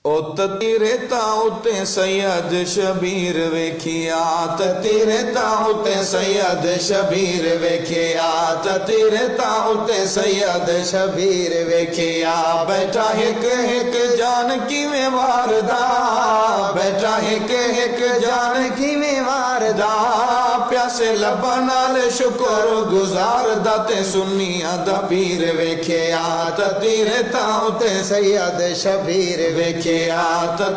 تیرے تاؤتے سید شبیر ویکھیا تیرے تاؤتے سید شبیر ویکھیا تیرے تاؤتے سید شبیر ویکھیا بیٹھا ایک ایک جان کیویں واردا بیٹھا ایک ایک جان کیویں واردا پیاسے لباں نال شکر گزار دا تے سنیاں دا پیر ویکھیا تیرے تاؤتے سید شبیر ویکھیا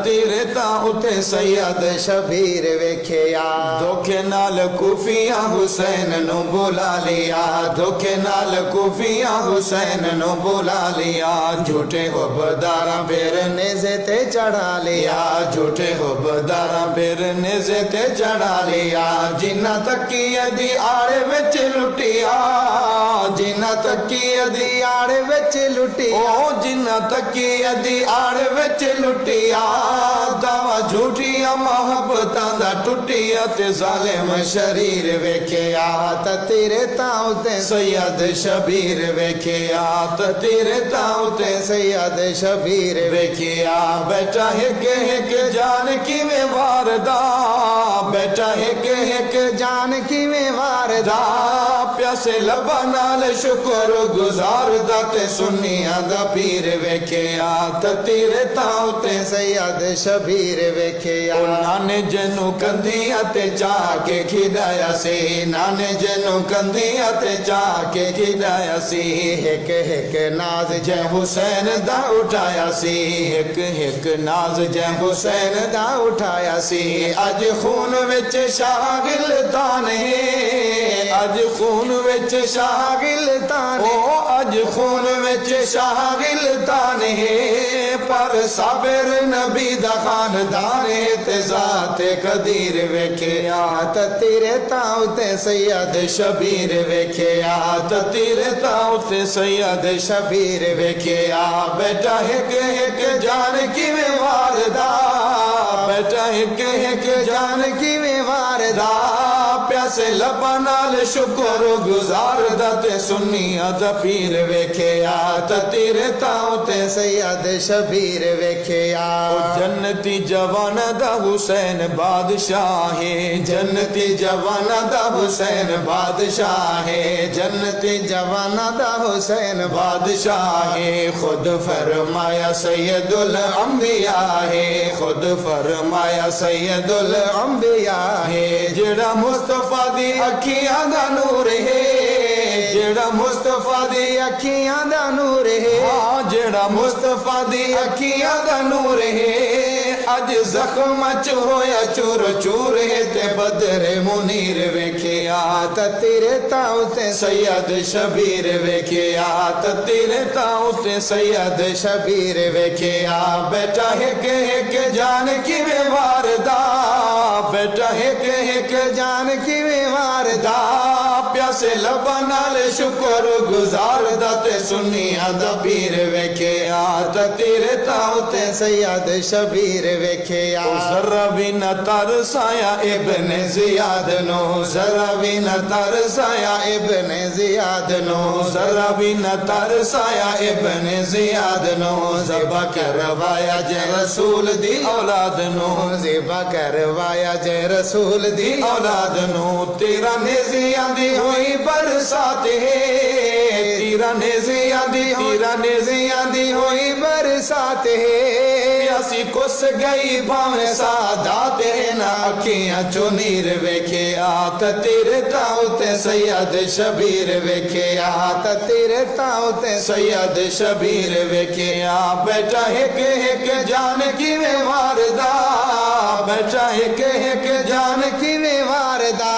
تیرے تاؤتے سید شبیر ویکھیا دھوکے نال کوفیاں حسین نو بلا لیا دھوکے نال کوفیاں حسین نو بلا لیا جھوٹے حبداراں پھر نیزے تے چڑھا لیا جھوٹے حبداراں پھر نیزے تے چڑھا لیا جنہ تکیے دی آڑے وچ لٹیا جنہ تکیے دی آڑے وچ لٹیا جنہ تکیے دی آڑے وچ لٹیا دعویٰ جھوٹیاں محبتاں دا ٹٹیا تے ظالم شریر ویکھیا تیرے تاؤتے سید شبیر ویکھیا تیرے تاؤتے سید شبیر ویکھیا بیٹا ایک ایک جان کیویں واردا بیٹا ایک ایک جان کیویں واردا پیاسے لباں نال شکر گزار دا تے سنیاں دا پیر ویکھیا تیرے تاؤتے سید شبیر ویکھیا نانے جنو کندیاں تے چاہ کے کھدایا سی نانے جنو کندیاں تے چاہ کے کھدایا سی ایک ایک ناز جے حسین دا اٹھایا سی ایک ایک ناز جے حسین دا اٹھایا سی اج خون وچ شاغل تانے اج خون وچ شاغل تانے اج خون وچ شاغل تانے پر صابر نبی دا خاندان تے ذات قدیر ویکھیا تیرے تاؤتے سید شبیر ویکھیا تیرے تاؤتے سید شبیر ویکھیا بیٹا ایک ایک جان کیویں واردا بیٹا ایک ایک جان کیویں واردا پیاسے لباں نال شکر گزار دا تے سنیاں دا پیر ویکھیا تیرے تاؤتے سید شبیر ویکھیا جنتی جوان دا حسین بادشاہ جنتی جوان دا حسین بادشاہ جنتی جوان دا حسین بادشاہ خود فرمایا سید الانبیاء خود فرمایا سید الانبیاء جڑا مصطفیٰ دی اکھیاں دا نور ہے جڑا مصطفیٰ دی اکھیاں دا نور ہے جڑا مصطفیٰ دی اکھیاں دا نور ہے اج زخم چ ہویا چور چور ہے تے بدر منیر ویکھیا تیرے تاؤتے سید شبیر ویکھیا تیرے تاؤتے سید شبیر ویکھیا بیٹا ایک ایک جان کیویں واردا بیٹا ایک ایک جان کیویں واردا پیاسے لباں نال شکر گزار دا تے سنیاں دا پیر ویکھیا تیرے تاؤتے سید شبیر ویکھیا ذرا بھی نہ ترسایا ابن زیاد نو ذرا بھی نہ ترسایا ابن زیاد نو ذرا بھی نہ ترسایا ابن زیاد نو ذبح کروایا جے رسول دی اولاد نو ذبح کروایا جے رسول دی اولاد نو تیرا نیزیاں دی ہوئی برسات ہے تیرا نیزیاں دی ہوئی برسات ہے پیاسی کس گئی بھاویں سادات ہے نہ اکھیاں چو نیر ویکھیا تیرے تاؤتے سید شبیر ویکھیا تیرے تاؤتے سید شبیر ویکھیا بیٹا ایک ایک جان کیویں واردا بیٹا ایک ایک جان کیویں واردا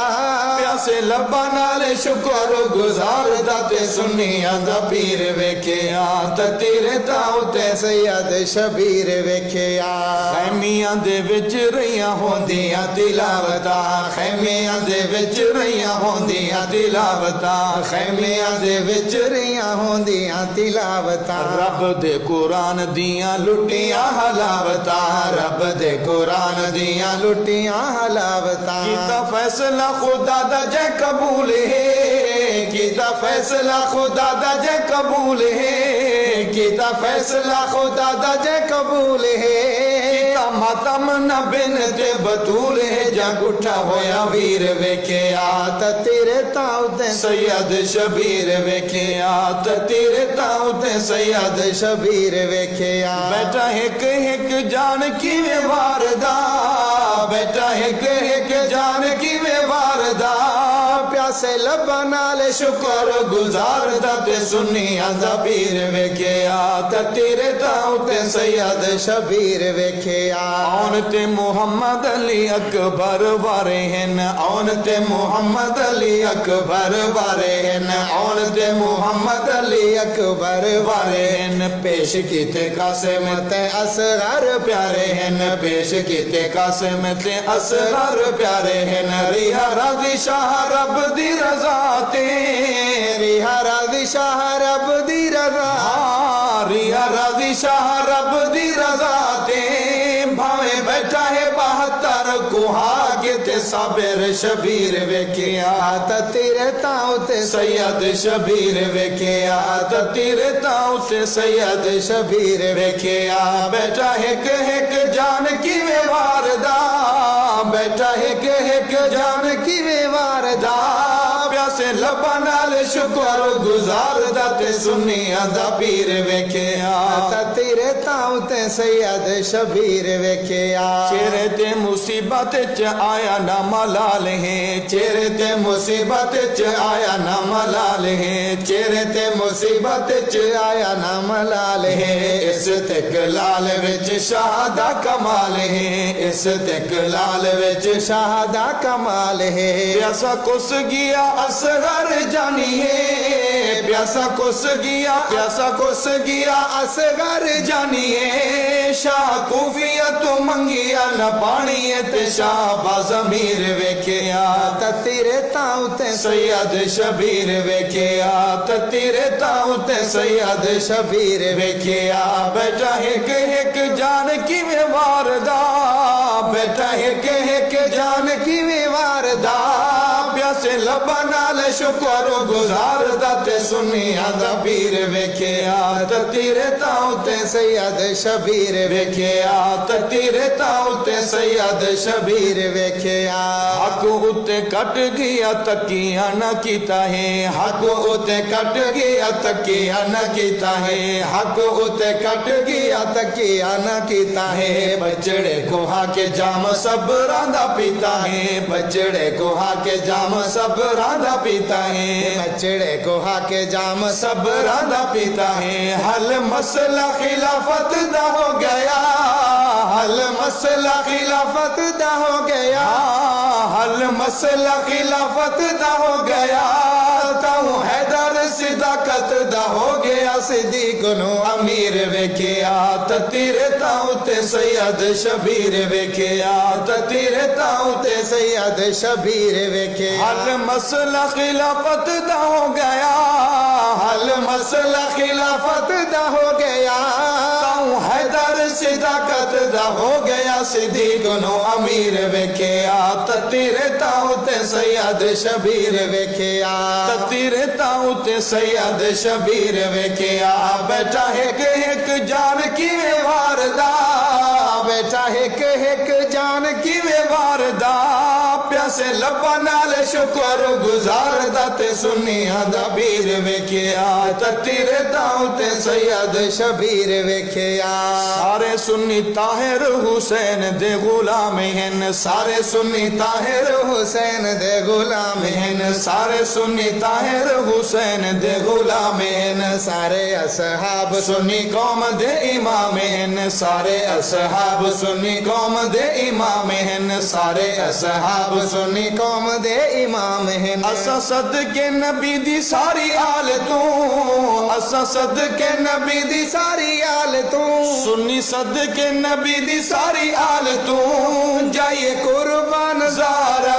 پیاسے لباں نال شکر گزار دا تے سنیاں دا پیر ویکھیا تیرے تاؤتے سید شبیر ویکھیا خیمیاں دے وچ رہیاں ہوندیاں تلاوتاں خیمیاں دے وچ رہیاں ہوندیاں تلاوتاں خیمیاں دے وچ رہیاں ہوندیاں تلاوتاں رب دے قرآن دیاں لٹیاں حلاوتاں رب دے قرآن دیاں لٹیاں حلاوتاں کیتا فیصلہ خدا دا جے قبول ہے کیتا فیصلہ خدا دا جے قبول ہے کیتا فیصلہ خدا دا جے قبول ہے ماتم نہ بنت بطول ہے جگ اٹھا ہویا ویر ویکھیا تے تیرے تاں تے سید شبیر ویکھیا تے تیرے تاں تے سید شبیر ویکھیا بیٹا ایک ایک جان کیویں واردا بیٹا ایک ایک جان کیویں واردا پیاسے لباں نال شکر گزار دا تے سنیاں دا پیر ویکھیا تے تیرے تاں تے سید شبیر ویکھیا آن تے محمد علی اکبر وارے ہیں آن تے محمد علی اکبر وارے ہیں آن تے محمد علی اکبر وارے ہیں پیش کیتے قاسم تے اصغر پیارے ہیں پیش کیتے قاسم تے اصغر پیارے ہیں ریحہ راضی شاہ رب دی رضا تے ریحہ راضی شاہ رب دی رضا ریحہ راضی شاہ رب دی رضا تے بھاویں بیٹھا ہے 72 کوہا کے تے صابر شبیر ویکھیا تے تیرے تاں تے سید شبیر ویکھیا تے تیرے تاں تے سید شبیر ویکھیا بیٹا ایک ایک جان کیویں واردا بیٹا ایک ایک جان کیویں واردا پیاسے لباں نال شکر گزار دا تے سنیاں دا پیر ویکھیا تے تیرے تاں تے سید شبیر ویکھیا چہرے تے مصیبت چ آیا نہ ملال ہے چہرے تے مصیبت چ آیا نہ ملال ہے چہرے تے مصیبت چ آیا نہ ملال ہے استقلال وچ شاہ دا کمال ہے استقلال وچ شاہ دا کمال ہے پیاسا کس گیا اصغر جانیے پیاسا کس گیا اصغر جانیے شاہ کوفیت منگیا نہ پانی تے شاہ بازمیر ویکھیا تے تیرے تاں تے سید شبیر ویکھیا تے تیرے تاں تے سید شبیر ویکھیا بیٹا ایک ایک جان کیویں واردا بیٹا ایک ایک جان کیویں واردا پیاسے لباں نال شکر گزار دا تے سنیاں دا پیر ویکھیا تے تیرے تاں تے سید شبیر ویکھیا تے تیرے تاں تے سید شبیر ویکھیا حق اُتے کٹ گیا تکیاں نہ کیتا ہے حق اُتے کٹ گیا تکیاں نہ کیتا ہے حق اُتے کٹ گیا تکیاں نہ کیتا ہے بچڑے کوہا کے جام سب راندا پیتا ہے بچڑے کوہا کے جام سب راندا پیتا ہے بچڑے کوہا کے جام سب راندا پیتا ہے حل مسئلہ خلافت دا ہو گیا حل مسئلہ خلافت دا ہو گیا حل مسئلہ خلافت دا ہو گیا تاؤں حیدر صداقت دا ہو گیا صدیق نو امیر ویکھیا تے تیرے تاؤں تے سید شبیر ویکھیا تے تیرے تاؤں تے سید شبیر ویکھیا حل مسئلہ خلافت دا ہو گیا حل مسئلہ خلافت دا ہو گیا تاؤں حیدر صداقت دا ہو گیا صدیق نو امیر ویکھیا تے تیرے تاؤں تے سید شبیر ویکھیا تے تیرے تاؤں تے سید شبیر ویکھیا بیٹا ایک ایک جان کیویں واردا بیٹا ایک ایک جان کیویں واردا پیاسے لباں نال شکر گزار دا تے سنیاں دا پیر ویکھیا تے تیرے تاؤں تے سید شبیر ویکھیا سارے سنی طاہر حسین دے غلام ہیں سارے سنی طاہر حسین دے غلام ہیں سارے سنی طاہر حسین دے غلام ہیں سارے اصحاب سنی قوم دے امام ہیں سارے اصحاب سنی قوم دے امام ہیں سارے اصحاب سنی قوم دے امام ہیں اسا صدقے نبی دی ساری آل تو اسا صدقے نبی دی ساری آل تو سنی صدقے نبی دی ساری آل تو جائیے قربان زارا